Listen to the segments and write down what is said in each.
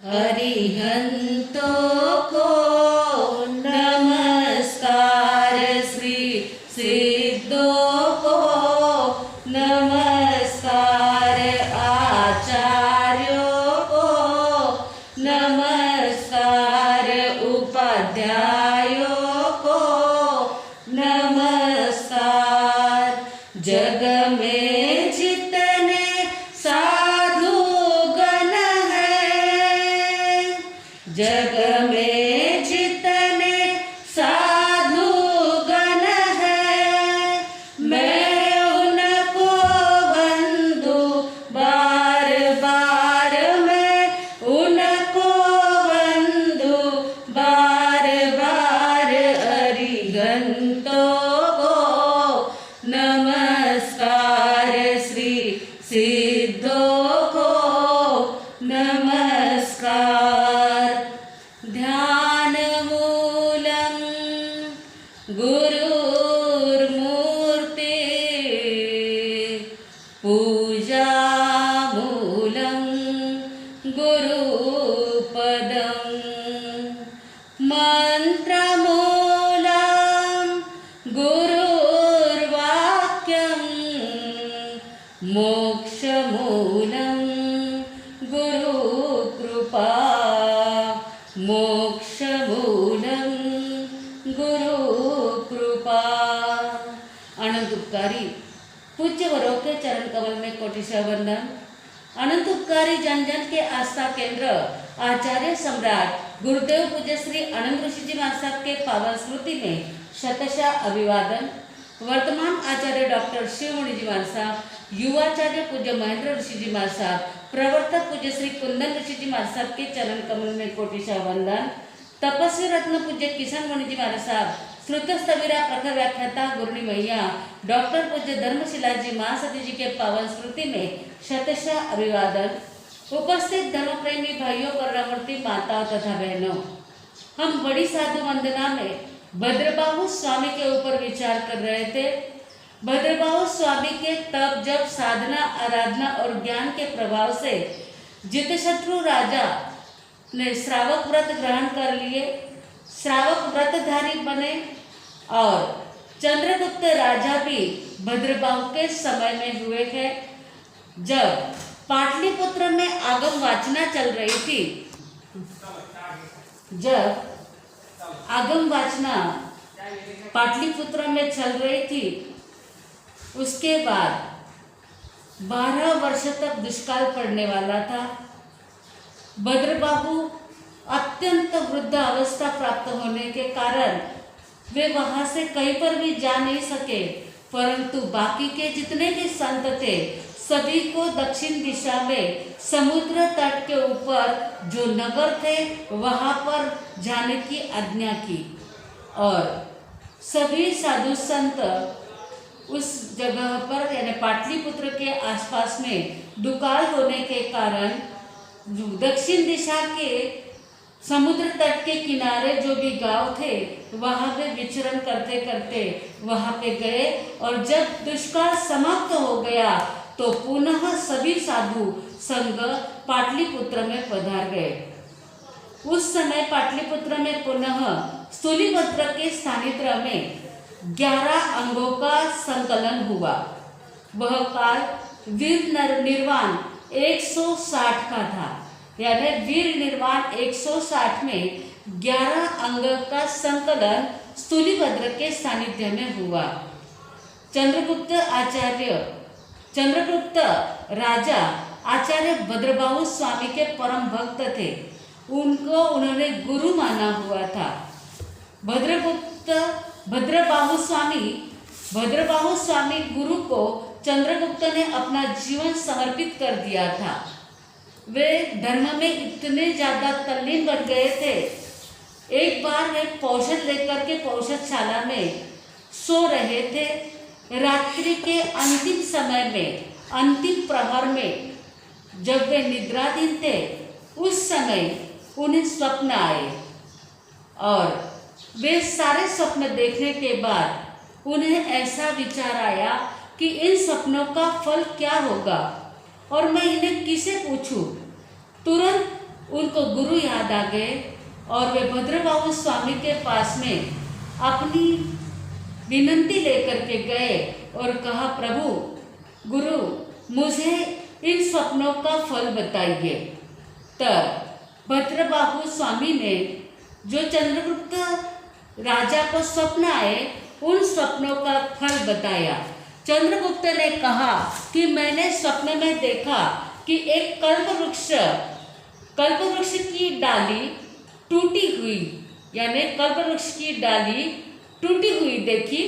अरिहंतों को नमस्कार, श्री सिद्धों को नमस्कार, आचार्यों को नमस्कार, उपाध्यायों को नमस्कार। जग में जितने साधु गण हैं, जग में जितने साधु गण हैं, मैं उनको वंदू बार बार, मैं उनको वंदू बार बार। अरिहंतों को नमस्कार, श्री सिद्धों को नमस्कार। ध्यान मूलम गुरुर्मूर्ति, पूजा मूलम गुरुपदम, मंत्र मूलम गुरुर्वाक्यम, मोक्ष मूलम गुरुकृपा, मोक्ष मूलम गुरुकृपा। अनंत उपकारी पूज्य वरों के चरण कमल में कोटिशा वंदन। अनंत उपकारी जन जन के आस्था केंद्र आचार्य सम्राट गुरुदेव पूज्य श्री आनंद ऋषि जी महाराज साहब के पावन स्मृति में शतशः अभिवादन। वर्तमान आचार्य डॉक्टर शिवमुनि जी महाराज साहब, युवाचार्य पूज्य महेंद्र ऋषि जी महाराज साहब, प्रवर्तक पूज्य श्री कुंदन ऋषि जी महाराज साहब के चरण कमल में कोटिशा वंदन। तपस्वी रत्न पूज्य किशन मुनि जी महाराज साहब, श्रुतस्तवीरा प्रखर व्याख्याता गुरुनी मैया डॉक्टर पूज्य धर्मशिला जी महासती जी के पावन स्मृति में शतशः अभिवादन। उपस्थित धर्म प्रेमी भाइयों, करुणामूर्ति माताओं तथा बहनों, हम बड़ी साधु वंदना में भद्रबाहु स्वामी के ऊपर विचार कर रहे थे। भद्रबाहु स्वामी के तप, जप, साधना, आराधना और ज्ञान के प्रभाव से जितशत्रु राजा ने श्रावक व्रत ग्रहण कर लिए, श्रावक व्रतधारी बने और चंद्रगुप्त राजा भी भद्रबाहु के समय में हुए थे। जब पाटलिपुत्र में आगम वाचना चल रही थी, जब आगम वाचना पाटलिपुत्र में चल रही थी, उसके बाद 12 वर्ष तक दुष्काल पड़ने वाला था। भद्रबाहु अत्यंत वृद्ध अवस्था प्राप्त होने के कारण वे वहां से कहीं पर भी जा नहीं सके, परंतु बाकी के जितने भी संत थे सभी को दक्षिण दिशा में समुद्र तट के ऊपर जो नगर थे वहां पर जाने की आज्ञा की और सभी साधु संत उस जगह पर यानी पाटलिपुत्र के आसपास में दुकाल होने के कारण दक्षिण दिशा के समुद्र तट के किनारे जो भी गांव थे वहां पे विचरण करते करते वहां पे गए और जब दुष्काल समाप्त हो गया तो पुनः सभी साधु संघ पाटलिपुत्र में पधार गए। उस समय पाटलिपुत्र में पुनः स्थूलिभद्र के सानिध्य में 11 अंगों का संकलन हुआ। वह काल वीर निर्वाण 160 का था, यानी वीर निर्वाण 160 में 11 अंग का संकलन स्थूलिभद्र के सानिध्य में हुआ। चंद्रगुप्त राजा आचार्य भद्रबाहु स्वामी के परम भक्त थे, उनको उन्होंने गुरु माना हुआ था। भद्रबाहु स्वामी गुरु को चंद्रगुप्त ने अपना जीवन समर्पित कर दिया था। वे धर्म में इतने ज्यादा तल्लीन बन गए थे। एक बार वे औषध लेकर के औषधशाला में सो रहे थे। रात्रि के अंतिम समय में, अंतिम प्रहर में जब वे निद्राधीन थे, उस समय उन्हें स्वप्न आए और वे सारे स्वप्न देखने के बाद उन्हें ऐसा विचार आया कि इन सपनों का फल क्या होगा और मैं इन्हें किसे पूछूं। तुरंत उनको गुरु याद आ गए और वे भद्रबाहु स्वामी के पास में अपनी विनंती लेकर के गए और कहा, प्रभु गुरु मुझे इन स्वप्नों का फल बताइए। तब भद्रबाहु स्वामी ने जो चंद्रगुप्त राजा को स्वप्न आए उन स्वप्नों का फल बताया। चंद्रगुप्त ने कहा कि मैंने स्वप्न में देखा कि एक कल्पवृक्ष की डाली टूटी हुई, यानी कल्पवृक्ष की डाली टूटी हुई देखी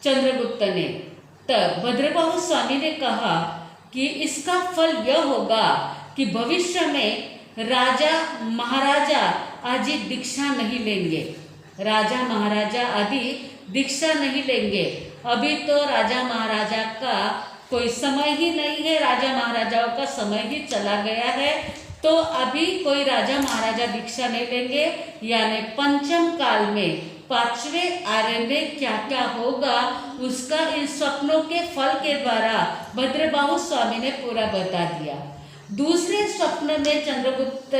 चंद्रगुप्त ने। तब भद्रबाहु स्वामी ने कहा कि इसका फल यह होगा कि भविष्य में राजा महाराजा आदि दीक्षा नहीं लेंगे, राजा महाराजा आदि दीक्षा नहीं लेंगे। अभी तो राजा महाराजा का कोई समय ही नहीं है, राजा महाराजाओं का समय ही चला गया है, तो अभी कोई राजा महाराजा दीक्षा नहीं लेंगे। यानी पंचम काल में पांचवें आर्य में क्या क्या होगा उसका इन स्वप्नों के फल के द्वारा भद्रबाहु स्वामी ने पूरा बता दिया। दूसरे स्वप्न में चंद्रगुप्त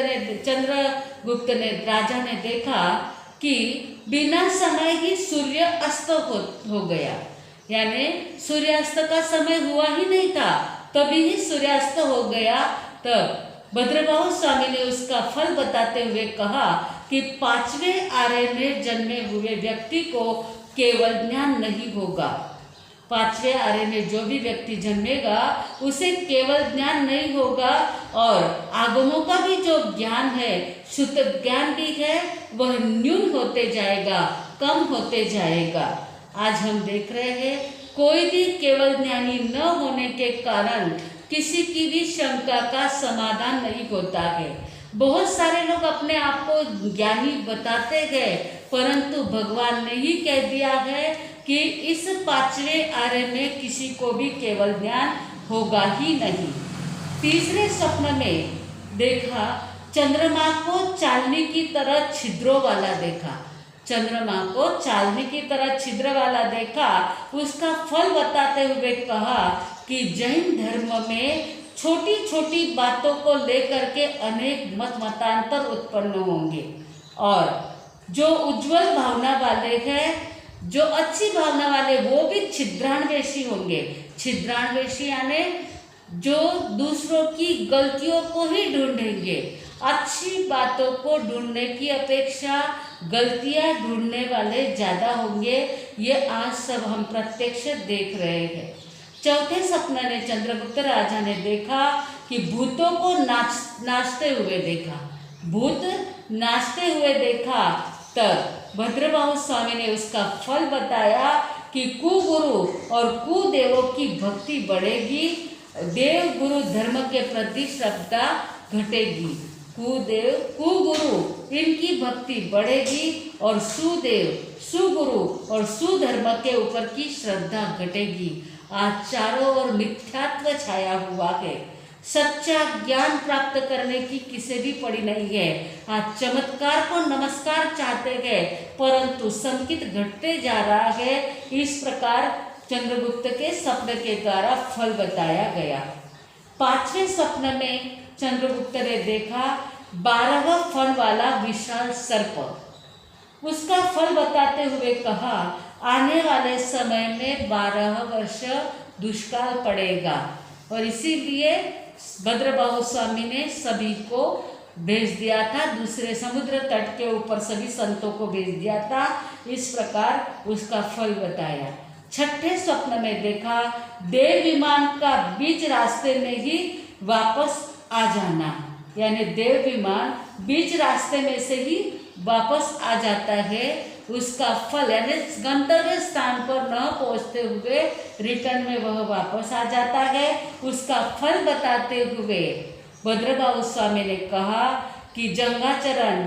ने राजा ने देखा कि बिना समय ही सूर्य अस्त हो गया, यानी सूर्यास्त का समय हुआ ही नहीं था, तभी ही सूर्यास्त हो गया। तब भद्रबाहु स्वामी ने उसका फल बताते हुए कहा कि पांचवें आर्य में जन्मे हुए व्यक्ति को केवल ज्ञान नहीं होगा। पांचवें आर्य में जो भी व्यक्ति जन्मेगा उसे केवल ज्ञान नहीं होगा, और आगमों का भी जो ज्ञान है, शुद्ध ज्ञान भी है, वह न्यून होते जाएगा, कम होते जाएगा। आज हम देख रहे हैं कोई भी केवल ज्ञानी न होने के कारण किसी की भी शंका का समाधान नहीं होता है। बहुत सारे लोग अपने आप को ज्ञानी बताते गए, परंतु भगवान ने ही कह दिया है कि इस पांचवें आर्य में किसी को भी केवल ज्ञान होगा ही नहीं। तीसरे स्वप्न में देखा चंद्रमा को चालनी की तरह छिद्रों वाला देखा, चंद्रमा को चालनी की तरह छिद्र वाला देखा। उसका फल बताते हुए कहा कि जैन धर्म में छोटी छोटी बातों को लेकर के अनेक मतांतर उत्पन्न होंगे, और जो उज्जवल भावना वाले हैं, जो अच्छी भावना वाले, वो भी छिद्रान्वेषी होंगे। छिद्रान्वेषी यानी जो दूसरों की गलतियों को ही ढूंढेंगे, अच्छी बातों को ढूंढने की अपेक्षा गलतियां ढूंढने वाले ज़्यादा होंगे। ये आज सब हम प्रत्यक्ष देख रहे हैं। चौथे स्वप्न ने चंद्रगुप्त राजा ने देखा कि भूतों को नाचते हुए देखा, भूत नाचते हुए देखा। तब भद्रबाहु स्वामी ने उसका फल बताया कि कुगुरु और कुदेवों की भक्ति बढ़ेगी, देव गुरु धर्म के प्रति श्रद्धा घटेगी। कुगुरु इनकी भक्ति बढ़ेगी और सुगुरु और सुधर्म के ऊपर की श्रद्धा घटेगी। आज चारों ओर मिथ्यात्व छाया हुआ है, सच्चा ज्ञान प्राप्त करने की किसी भी पड़ी नहीं है। आज चमत्कार को नमस्कार चाहते हैं, परंतु संकित घटते जा रहा है। इस प्रकार चंद्रगुप्त के स्वप्न के द्वारा फल बताया गया। पांचवें स्वप्न में चंद्रगुप्त ने देखा 12 फन वाला विशाल सर्प। उसका फल बताते हुए कहा आने वाले समय में 12 वर्ष दुष्काल पड़ेगा, और इसीलिए भद्रबाहु स्वामी ने सभी को भेज दिया था, दूसरे समुद्र तट के ऊपर सभी संतों को भेज दिया था। इस प्रकार उसका फल बताया। छठे स्वप्न में देखा देव विमान का बीच रास्ते में ही वापस आ जाना, यानी देव विमान बीच रास्ते में से ही वापस आ जाता है। उसका फल यानी गंतव्य स्थान पर न पहुंचते हुए रिटर्न में वह वापस आ जाता है। उसका फल बताते हुए भद्रबाहु स्वामी ने कहा कि जंगाचरण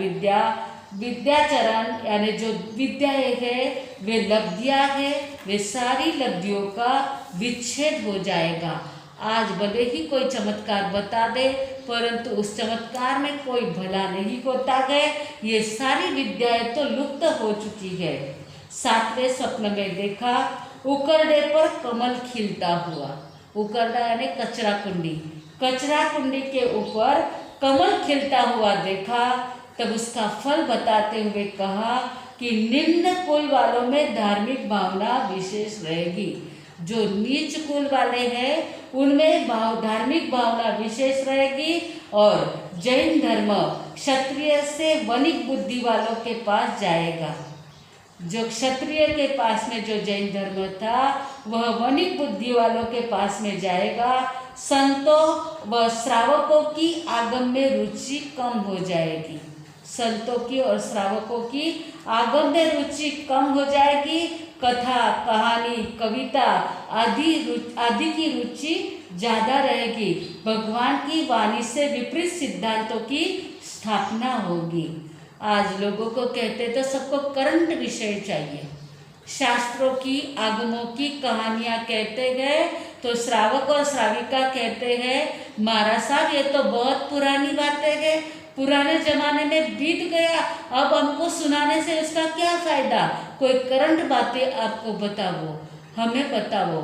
विद्याचरण यानी जो विद्याएं है वे लब्धियां है, वे सारी लब्धियों का विच्छेद हो जाएगा। आज भले ही कोई चमत्कार बता दे, परंतु उस चमत्कार में कोई भला नहीं होता है। ये सारी विद्याएं तो लुप्त हो चुकी है। सातवें स्वप्न में देखा उकरडे पर कमल खिलता हुआ। उकरडा यानी कचरा कुंडी, कचरा कुंडी के ऊपर कमल खिलता हुआ देखा, तब उसका फल बताते हुए कहा कि निम्न कुल वालों में धार्मिक भावना विशेष रहेगी। जो नीच कुल वाले हैं उनमें धार्मिक भावना विशेष रहेगी, और जैन धर्म क्षत्रिय से वणिक बुद्धि वालों के पास जाएगा। जो क्षत्रिय के पास में जो जैन धर्म था वह वणिक बुद्धि वालों के पास में जाएगा। संतों व श्रावकों की आगम में रुचि कम हो जाएगी। संतों की और श्रावकों की आगम में रुचि कम हो जाएगी। कथा, कहानी, कविता आदि की रुचि ज़्यादा रहेगी। भगवान की वाणी से विपरीत सिद्धांतों की स्थापना होगी। आज लोगों को कहते तो सबको करंट विषय चाहिए। शास्त्रों की, आगमों की कहानियाँ कहते गए तो श्रावक और श्राविका कहते हैं महाराज साहब ये तो बहुत पुरानी बातें हैं, पुराने जमाने में बीत गया, अब हमको सुनाने से उसका क्या फायदा, कोई करंट बातें आपको बताओ, हमें बताओ।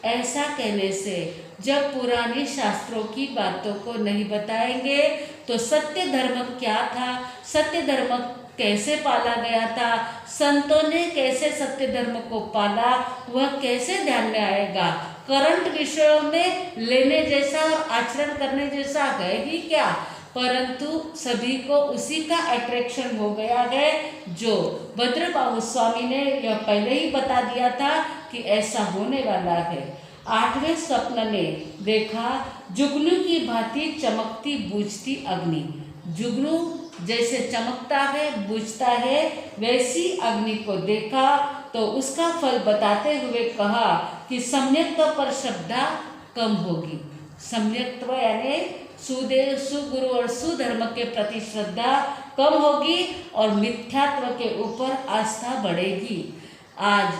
ऐसा कहने से जब पुरानी शास्त्रों की बातों को नहीं बताएंगे तो सत्य धर्म क्या था, सत्य धर्म कैसे पाला गया था, संतों ने कैसे सत्य धर्म को पाला, वह कैसे ध्यान में आएगा। करंट विषयों में लेने जैसा और आचरण करने जैसा है ही क्या, परंतु सभी को उसी का अट्रैक्शन हो गया है। जो भद्रबाहु स्वामी ने यह पहले ही बता दिया था कि ऐसा होने वाला है। 8वें स्वप्न में देखा जुगनू की भांति चमकती बुझती अग्नि। जुगनू जैसे चमकता है, बुझता है, वैसी अग्नि को देखा तो उसका फल बताते हुए कहा कि सम्यक्त्व पर श्रद्धा कम होगी। सम्यक्त्व यानी सुदेव, सुगुरु और सुधर्म के प्रति श्रद्धा कम होगी और मिथ्यात्व के ऊपर आस्था बढ़ेगी। आज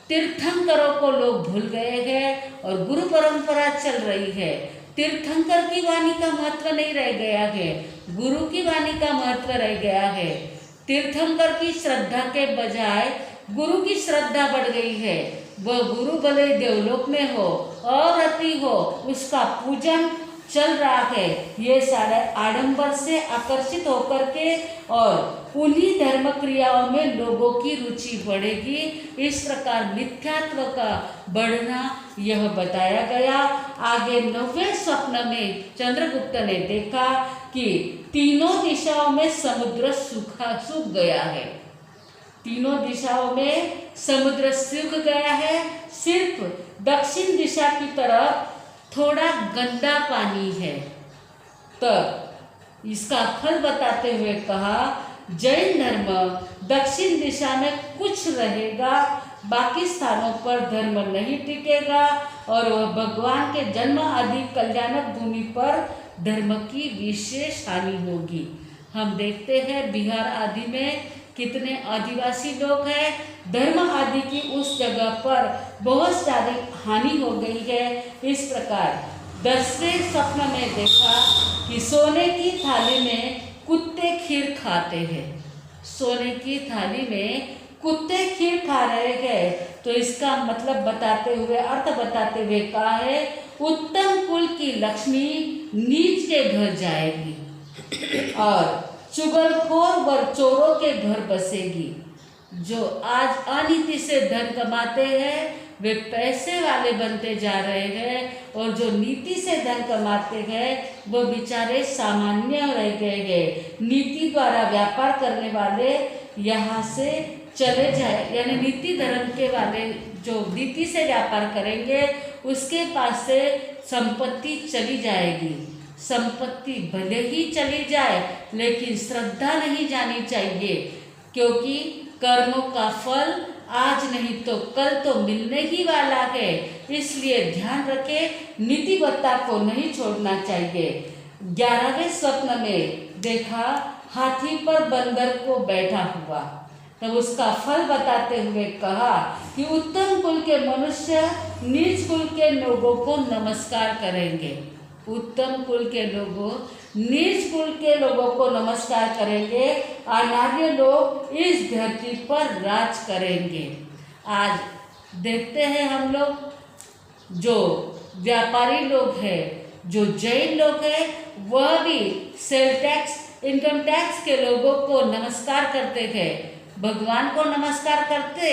तीर्थंकरों को लोग भूल गए हैं और गुरु परंपरा चल रही है। तीर्थंकर की वाणी का महत्व नहीं रह गया है, गुरु की वाणी का महत्व रह गया है। तीर्थंकर की श्रद्धा के बजाय गुरु की श्रद्धा बढ़ गई है। वह गुरु भले देवलोक में हो और अति हो, उसका पूजन चल रहा है। ये सारे आडंबर से आकर्षित होकर के और उन्हीं धर्म क्रियाओं में लोगों की रुचि बढ़ेगी। इस प्रकार मिथ्यात्व का बढ़ना यह बताया गया। आगे 9वें स्वप्न में चंद्रगुप्त ने देखा कि तीनों दिशाओं में समुद्र सूख गया है। तीनों दिशाओं में समुद्र सूख गया है। सिर्फ दक्षिण दिशा की तरफ थोड़ा गंदा पानी है। तब इसका फल बताते हुए कहा जैन धर्म दक्षिण दिशा में कुछ रहेगा, बाकी स्थानों पर धर्म नहीं टिकेगा और वह भगवान के जन्म आदि कल्याणक भूमि पर धर्म की विशेष हानि होगी। हम देखते हैं बिहार आदि में कितने आदिवासी लोग हैं, धर्म आदि की उस जगह पर बहुत सारी हानि हो गई है। इस प्रकार 10वें स्वप्न में देखा कि सोने की थाली में कुत्ते खीर खाते हैं। सोने की थाली में कुत्ते खीर खा रहे हैं, तो इसका मतलब बताते हुए, अर्थ बताते हुए कहा है उत्तम कुल की लक्ष्मी नीच के घर जाएगी और चुगलखोर व चोरों के घर बसेगी। जो आज अनीति से धन कमाते हैं वे पैसे वाले बनते जा रहे हैं और जो नीति से धन कमाते हैं वो बेचारे सामान्य रह गए हैं। नीति द्वारा व्यापार करने वाले यहाँ से चले जाए, यानी नीति धर्म के वाले जो नीति से व्यापार करेंगे उसके पास से संपत्ति चली जाएगी। संपत्ति भले ही चली जाए लेकिन श्रद्धा नहीं जानी चाहिए, क्योंकि कर्मों का फल आज नहीं तो कल तो मिलने ही वाला है। इसलिए ध्यान रखें, नीतिवत्ता को नहीं छोड़ना चाहिए। 11वें स्वप्न में देखा हाथी पर बंदर को बैठा हुआ, तब उसका फल बताते हुए कहा कि उत्तम कुल के मनुष्य नीच कुल के लोगों को नमस्कार करेंगे। उत्तम कुल के लोगों नीच कुल के लोगों को नमस्कार करेंगे, अनार्य लोग इस धरती पर राज करेंगे। आज देखते हैं हम लोग जो व्यापारी लोग हैं जो जैन लोग हैं वह भी सेल टैक्स, इनकम टैक्स के लोगों को नमस्कार करते थे। भगवान को नमस्कार करते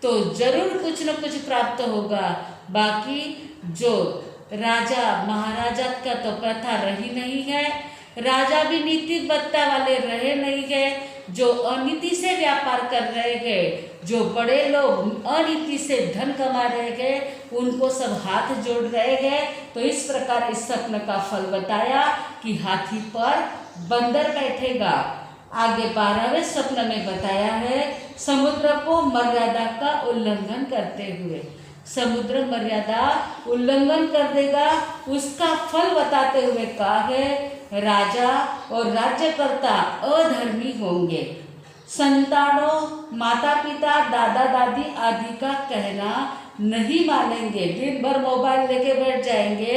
तो जरूर कुछ न कुछ प्राप्त होगा। बाकी जो राजा महाराजा का तो प्रथा रही नहीं है, राजा भी नीतिबद्धता वाले रहे नहीं है। जो अनीति से व्यापार कर रहे हैं, जो बड़े लोग अनीति से धन कमा रहे हैं, उनको सब हाथ जोड़ रहे हैं। तो इस प्रकार इस स्वप्न का फल बताया कि हाथी पर बंदर बैठेगा। आगे 12वें स्वप्न में बताया है समुद्र को मर्यादा का उल्लंघन करते हुए। समुद्र मर्यादा उल्लंघन कर देगा, उसका फल बताते हुए कहा है राजा और राज्यकर्ता अधर्मी होंगे। संतानों, माता पिता, दादा दादी आदि का कहना नहीं मानेंगे। दिन भर मोबाइल लेके बैठ जाएंगे,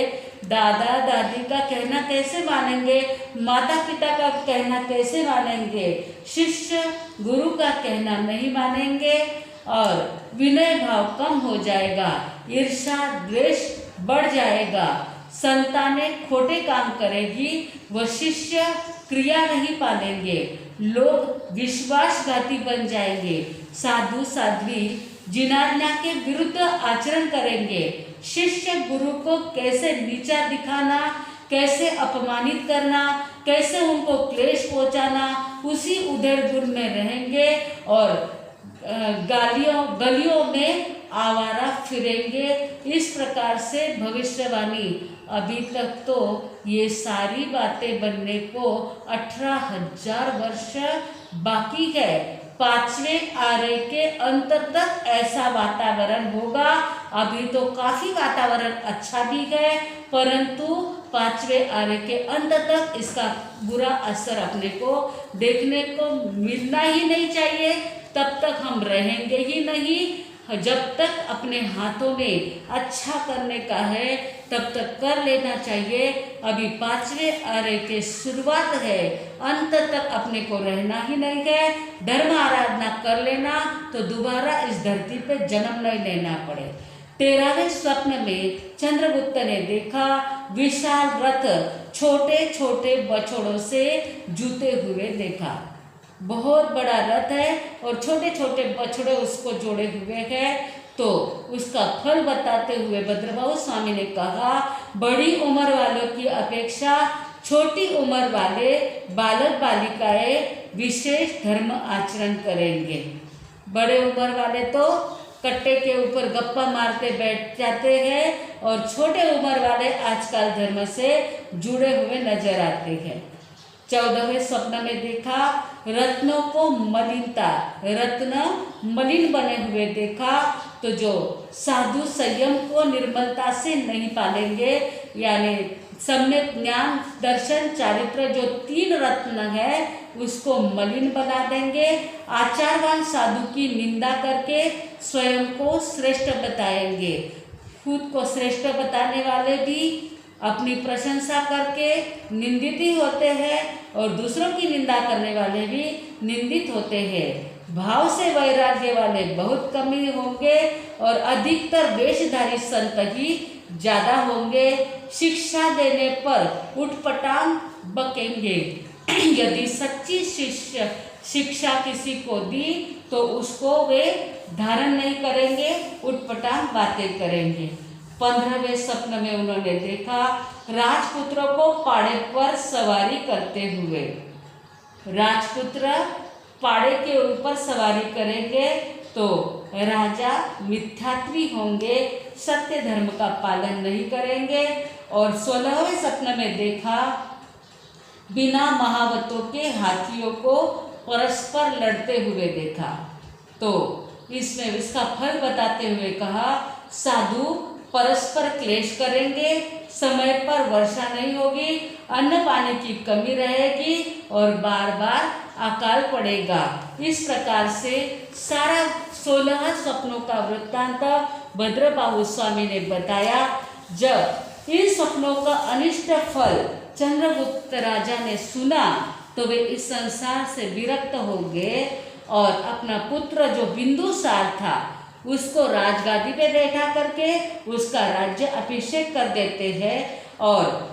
दादा दादी का कहना कैसे मानेंगे, माता पिता का कहना कैसे मानेंगे, शिष्य गुरु का कहना नहीं मानेंगे और विनय भाव कम हो जाएगा, ईर्ष्या द्वेष बढ़ जाएगा, संतानें खोटे काम करेगी, वह शिष्य क्रिया नहीं पालेंगे, लोग विश्वासघाती बन जाएंगे, साधु साध्वी जिनाज्ञा के विरुद्ध आचरण करेंगे, शिष्य गुरु को कैसे नीचा दिखाना, कैसे अपमानित करना, कैसे उनको क्लेश पहुंचाना, उसी उधेड़-बुन में रहेंगे और गलियों में आवारा फिरेंगे। इस प्रकार से भविष्यवाणी। अभी तक तो ये सारी बातें बनने को 18,000 वर्ष बाकी है। 5वें आर्य के अंत तक ऐसा वातावरण होगा। अभी तो काफी वातावरण अच्छा भी है, परंतु 5वें आर्य के अंत तक इसका बुरा असर अपने को देखने को मिलना ही नहीं चाहिए। तब तक हम रहेंगे ही नहीं। जब तक अपने हाथों में अच्छा करने का है तब तक कर लेना चाहिए। अभी 5वें आर्य के शुरुआत है, अंत तक अपने को रहना ही नहीं है। धर्म आराधना कर लेना तो दोबारा इस धरती पे जन्म नहीं लेना पड़े। 13वें स्वप्न में चंद्रगुप्त ने देखा विशाल रथ छोटे छोटे बछड़ों से जुते हुए देखा। बहुत बड़ा रथ है और छोटे छोटे बछड़े उसको जोड़े हुए हैं। तो उसका फल बताते हुए भद्रबाहु स्वामी ने कहा बड़ी उम्र वालों की अपेक्षा छोटी उम्र वाले बालक बालिकाएं विशेष धर्म आचरण करेंगे। बड़े उम्र वाले तो कट्टे के ऊपर गप्पा मारते बैठ जाते हैं और छोटे उम्र वाले आजकल धर्म से जुड़े हुए नजर आते हैं। 14वें स्वप्न में देखा रत्नों को मलिनता, रत्न मलिन बने हुए देखा। तो जो साधु संयम को निर्मलता से नहीं पालेंगे, यानी सम्यक ज्ञान दर्शन चारित्र जो 3 रत्न है उसको मलिन बना देंगे। आचारवान साधु की निंदा करके स्वयं को श्रेष्ठ बताएंगे। खुद को श्रेष्ठ बताने वाले भी अपनी प्रशंसा करके निंदित ही होते हैं और दूसरों की निंदा करने वाले भी निंदित होते हैं। भाव से वैराग्य वाले बहुत कम ही होंगे और अधिकतर वेशधारी संत ही ज्यादा होंगे। शिक्षा देने पर उठपटांग बकेंगे। यदि सच्ची शिक्षा किसी को दी तो उसको वे धारण नहीं करेंगे, उठपटांग बातें करेंगे। 15वें स्वप्न में उन्होंने देखा राजपुत्रों को पाड़े पर सवारी करते हुए। राजपुत्र पाड़े के ऊपर सवारी करेंगे तो राजा मिथ्यात्वी होंगे, सत्य धर्म का पालन नहीं करेंगे। और 16वें स्वप्न में देखा बिना महावतों के हाथियों को परस्पर लड़ते हुए देखा। तो इसमें इसका फल बताते हुए कहा साधु परस्पर क्लेश करेंगे, समय पर वर्षा नहीं होगी, अन्न पानी की कमी रहेगी और बार बार अकाल पड़ेगा। इस प्रकार से सारा 16 स्वप्नों का वृत्तांत भद्रबाहु स्वामी ने बताया। जब इन स्वप्नों का अनिष्ट फल चंद्रगुप्त राजा ने सुना तो वे इस संसार से विरक्त हो गए और अपना पुत्र जो बिंदुसार था उसको राजगादी पे बैठा करके उसका राज्य अभिषेक कर देते हैं और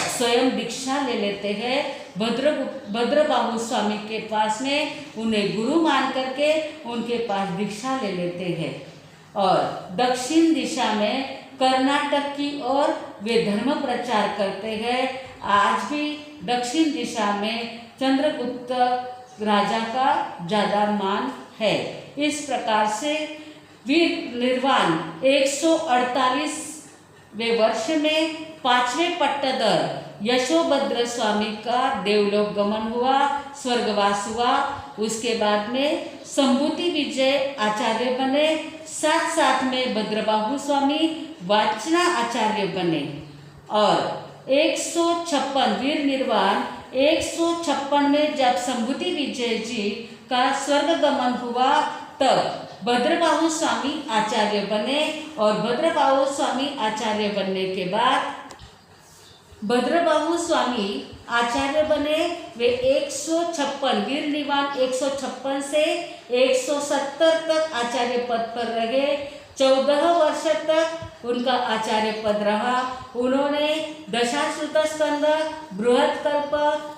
स्वयं दीक्षा ले लेते हैं। भद्रबाहु स्वामी के पास में उन्हें गुरु मान करके उनके पास दीक्षा ले लेते हैं। और दक्षिण दिशा में कर्नाटक की ओर वे धर्म प्रचार करते हैं। आज भी दक्षिण दिशा में चंद्रगुप्त राजा का ज़्यादा मान है। इस प्रकार से वीर निर्वाण 148वें वर्ष में 5वें पट्टदर यशोभद्र स्वामी का देवलोक गमन हुआ, स्वर्गवास हुआ। उसके बाद में संभूति विजय आचार्य बने, साथ साथ में भद्रबाहु स्वामी वाचना आचार्य बने। और 156 वीर निर्वाण 156 में जब संभूति विजय जी का स्वर्ग गमन हुआ तब भद्रबाहु स्वामी आचार्य बने। और भद्रबाहु स्वामी आचार्य बनने के बाद भद्रबाहु स्वामी आचार्य बने। वे 156 वीर निर्वाण 156 से 170 तक आचार्य पद पर रहे। 14 वर्ष तक उनका आचार्य पद रहा। उन्होंने दशाश्रुत स्कंद, बृहत कल्प,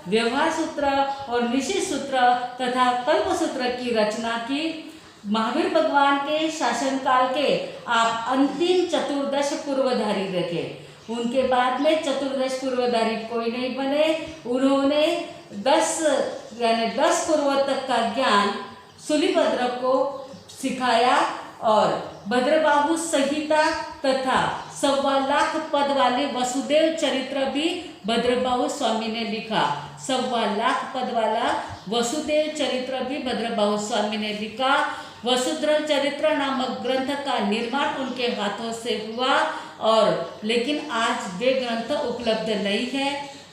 व्यवहार सूत्र और निषि सूत्र तथा कल्प सूत्र की रचना की। महावीर भगवान के शासनकाल के आप अंतिम चतुर्दश पूर्वधारी रखे। उनके बाद में चतुर्दश पूर्वधारी कोई नहीं बने। उन्होंने 10 पूर्व तक का ज्ञान शूलिभद्र को सिखाया। और भद्रबाहु संहिता तथा 1.25 लाख पद वाले वसुदेव चरित्र भी भद्रबाहु स्वामी ने लिखा। 1.25 लाख पद वाला वसुदेव चरित्र भी भद्रबाहु स्वामी ने लिखा। वसुदेव चरित्र नामक ग्रंथ का निर्माण उनके हाथों से हुआ। और लेकिन आज वे ग्रंथ उपलब्ध नहीं है।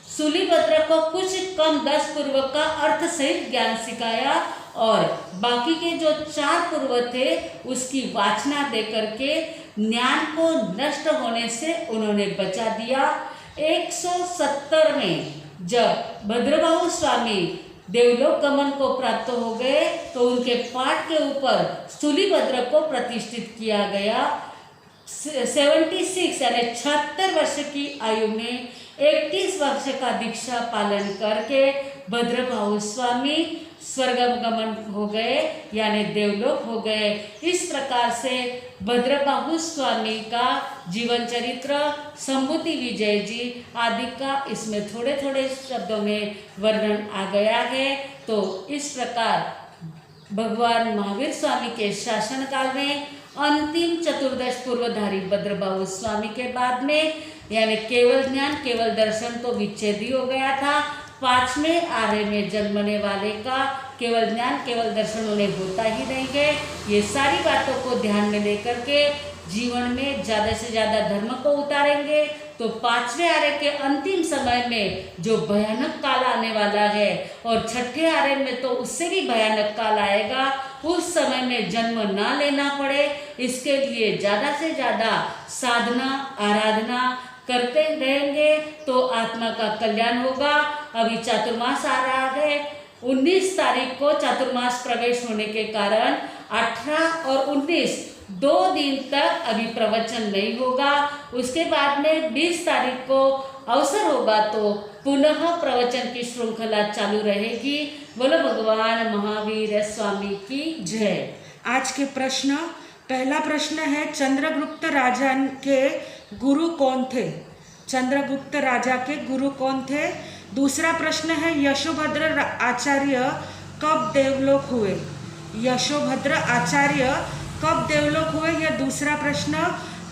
शूलिभद्र को कुछ कम 10 पूर्व का अर्थ सहित ज्ञान सिखाया और बाकी के जो 4 पूर्व थे उसकी वाचना दे करके ज्ञान को नष्ट होने से उन्होंने बचा दिया। 170 में जब भद्रबाहु स्वामी देवलोक गमन को प्राप्त हो गए तो उनके पाठ के ऊपर शूलिभद्र को प्रतिष्ठित किया गया। 76 यानी 76 वर्ष की आयु में 31 वर्ष का दीक्षा पालन करके भद्रबाहु स्वामी स्वर्गगमन हो गए यानी देवलोक हो गए। इस प्रकार से भद्रबाहु स्वामी का जीवन चरित्र, संभूति विजय जी आदि का इसमें थोड़े थोड़े शब्दों में वर्णन आ गया है। तो इस प्रकार भगवान महावीर स्वामी के शासनकाल में अंतिम चतुर्दश पूर्वधारी भद्रबाहु स्वामी के बाद में यानी केवल ज्ञान केवल दर्शन तो विच्छेद ही हो गया था। 5वें आर्य में जन्मने वाले का केवल ज्ञान केवल दर्शन उन्हें होता ही नहीं है। ये सारी बातों को ध्यान में लेकर के जीवन में ज़्यादा से ज़्यादा धर्म को उतारेंगे तो 5वें आर्य के अंतिम समय में जो भयानक काल आने वाला है और 6ठे आर्य में तो उससे भी भयानक काल आएगा, उस समय में जन्म ना लेना पड़े इसके लिए ज़्यादा से ज़्यादा साधना आराधना करते रहेंगे तो आत्मा का कल्याण होगा। अभी चातुर्मास आ रहा है। 19 तारीख को चातुर्मास प्रवेश होने के कारण 18 और 19 2 दिन तक अभी प्रवचन नहीं होगा। उसके बाद में 20 तारीख को अवसर होगा तो पुनः प्रवचन की श्रृंखला चालू रहेगी। बोलो भगवान महावीर स्वामी की जय। आज के प्रश्न, पहला प्रश्न है चंद्रगुप्त राजा के गुरु कौन थे? चंद्रगुप्त राजा के गुरु कौन थे? दूसरा प्रश्न है यशोभद्र आचार्य कब देवलोक हुए? यशोभद्र आचार्य कब देवलोक हुए? यह दूसरा प्रश्न।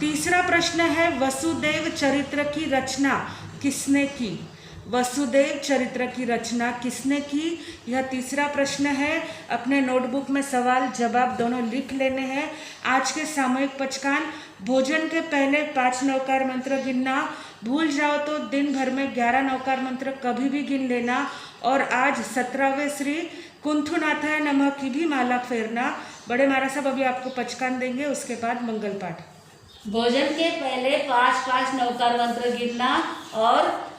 तीसरा प्रश्न है वसुदेव चरित्र की रचना किसने की? वसुदेव चरित्र की रचना किसने की? यह तीसरा प्रश्न है। अपने नोटबुक में सवाल जवाब दोनों लिख लेने हैं। आज के सामूहिक पचकान, भोजन के पहले 5 नवकार मंत्र गिनना, भूल जाओ तो दिन भर में 11 नवकार मंत्र कभी भी गिन लेना। और आज 17वें श्री कुंथुनाथाय नमः की भी माला फेरना। बड़े महाराज साहब अभी आपको पचकान देंगे, उसके बाद मंगल पाठ। भोजन के पहले 5 नवकार मंत्र गिनना और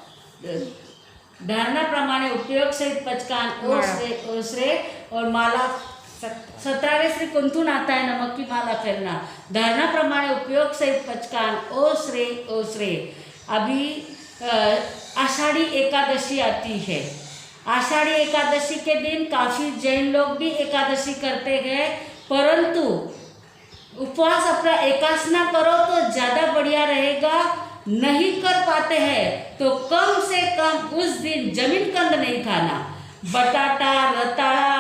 धारणा प्रमाणे उपयोग सहित पचकान ओसरे और माला 17वें श्री कुंथुनाथाय नमः की माला फेरना। धारणा प्रमाणे उपयोग सहित पचकान ओसरे। अभी आषाढ़ी एकादशी आती है। आषाढ़ी एकादशी के दिन काफ़ी जैन लोग भी एकादशी करते हैं, परंतु उपवास अपना एकादशना करो तो ज़्यादा बढ़िया रहेगा। नहीं कर पाते हैं तो कम से कम उस दिन जमीन कंद नहीं खाना, बटाटा रताड़ा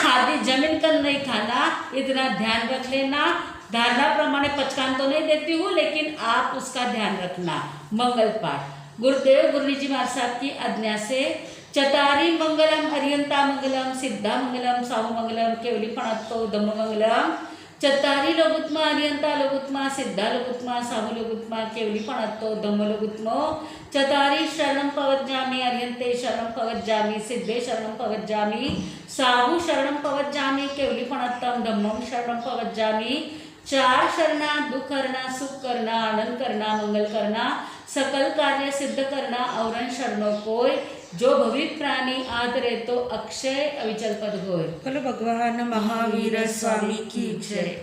आदि जमीन कंद नहीं खाना, इतना ध्यान रख लेना। धारणा प्रमाणे पचकान तो नहीं देती हूँ, लेकिन आप उसका ध्यान रखना। मंगल पाठ गुरुदेव गुरुजी जी महाराज साहब की आज्ञा से चतारी मंगलम, हरियंता मंगलम, सिद्धा मंगलम, साहू मंगलम, केवली फणत्तो धम्म मंगलम। चतारी लोगुत्मा, हरियंता लोगुत्मा, सिद्धा लोगुत्मा, साहू लोगुत्मा, केवली फणत्तो धम्म लोगुत्मो। चतारी शरणं पवज्जामि, हरियंते शरणं पवज्जामि, सिद्धे शरणं पवज्जामि, साहू शरणं पवज्जामि, केवली फणत्तं धम्मं शरणं पवज्जामि। चार शरणा, दुख करना, सुख करना, आनंद करना, मंगल करना, सकल कार्य सिद्ध करना, औरन शरणों कोय। जो भविक प्राणी आदरे तो अक्षय अविचल पद होय। बोलो भगवान महावीर स्वामी की जय।